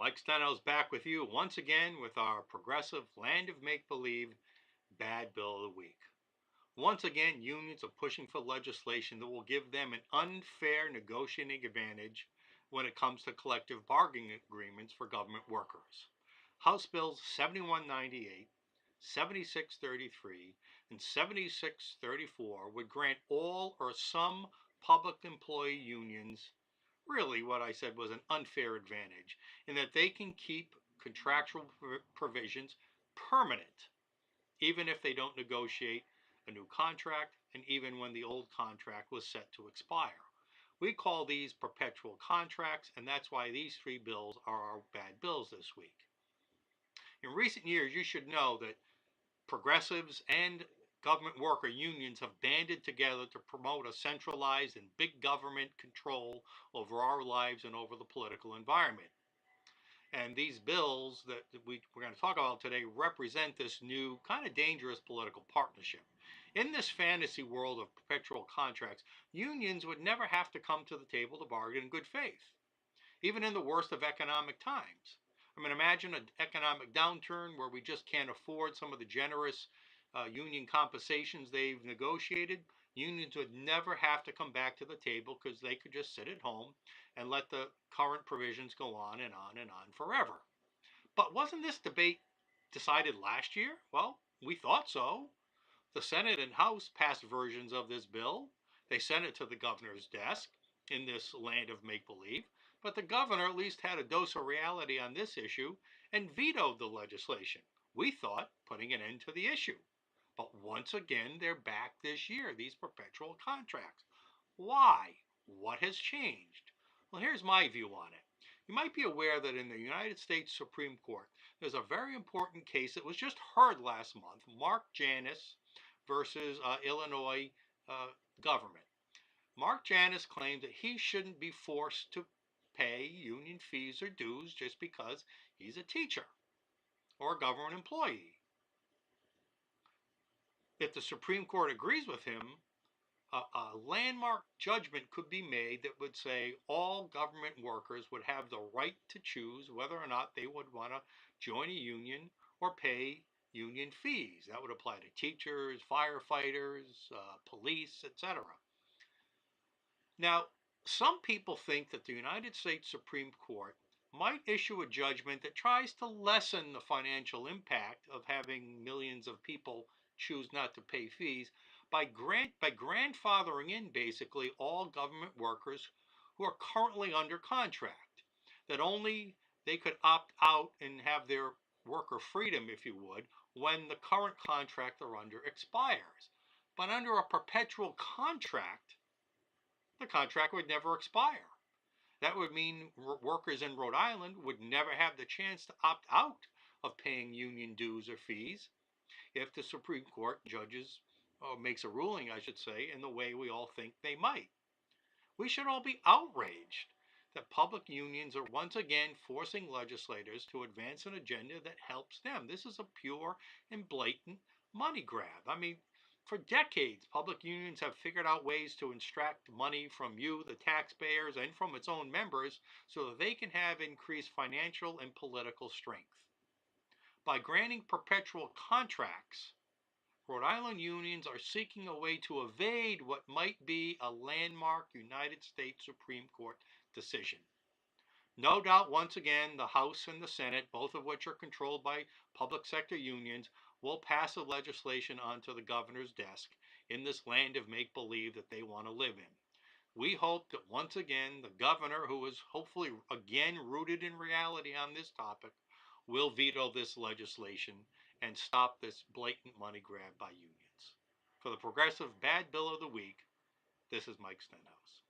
Mike Steno's back with you once again with our progressive land of make-believe bad bill of the week. Once again, unions are pushing for legislation that will give them an unfair negotiating advantage when it comes to collective bargaining agreements for government workers. House Bills 7198, 7633, and 7634 would grant all or some public employee unions really what I said was an unfair advantage in that they can keep contractual provisions permanent, even if they don't negotiate a new contract and even when the old contract was set to expire. We call these perpetual contracts, and that's why these three bills are our bad bills this week. In recent years, you should know that progressives and government worker unions have banded together to promote a centralized and big government control over our lives and over the political environment. And these bills that we're going to talk about today represent this new kind of dangerous political partnership. In this fantasy world of perpetual contracts, unions would never have to come to the table to bargain in good faith, even in the worst of economic times. I mean, imagine an economic downturn where we just can't afford some of the generous union compensations they've negotiated. Unions would never have to come back to the table because they could just sit at home and let the current provisions go on and on and on forever. But wasn't this debate decided last year? Well, we thought so. The Senate and House passed versions of this bill. They sent it to the governor's desk in this land of make-believe. But the governor at least had a dose of reality on this issue and vetoed the legislation. We thought putting an end to the issue. But once again, they're back this year, these perpetual contracts. Why? What has changed? Well, here's my view on it. You might be aware that in the United States Supreme Court, there's a very important case that was just heard last month, Mark Janus versus Illinois government. Mark Janus claimed that he shouldn't be forced to pay union fees or dues just because he's a teacher or a government employee. If the Supreme Court agrees with him, a landmark judgment could be made that would say all government workers would have the right to choose whether or not they would want to join a union or pay union fees. That would apply to teachers, firefighters, police, etc. Now, some people think that the United States Supreme Court might issue a judgment that tries to lessen the financial impact of having millions of people choose not to pay fees by grandfathering in basically all government workers who are currently under contract, that only they could opt out and have their worker freedom, if you would, when the current contract they're under expires. But under a perpetual contract, the contract would never expire. That would mean workers in Rhode Island would never have the chance to opt out of paying union dues or fees if the Supreme Court judges or makes a ruling, I should say, in the way we all think they might. We should all be outraged that public unions are once again forcing legislators to advance an agenda that helps them. This is a pure and blatant money grab. I mean, for decades, public unions have figured out ways to extract money from you, the taxpayers, and from its own members so that they can have increased financial and political strength. By granting perpetual contracts, Rhode Island unions are seeking a way to evade what might be a landmark United States Supreme Court decision. No doubt, once again, the House and the Senate, both of which are controlled by public sector unions, will pass a legislation onto the governor's desk in this land of make-believe that they want to live in. We hope that once again, the governor, who is hopefully again rooted in reality on this topic, will veto this legislation and stop this blatant money grab by unions. For the Progressive Bad Bill of the Week, this is Mike Stenhouse.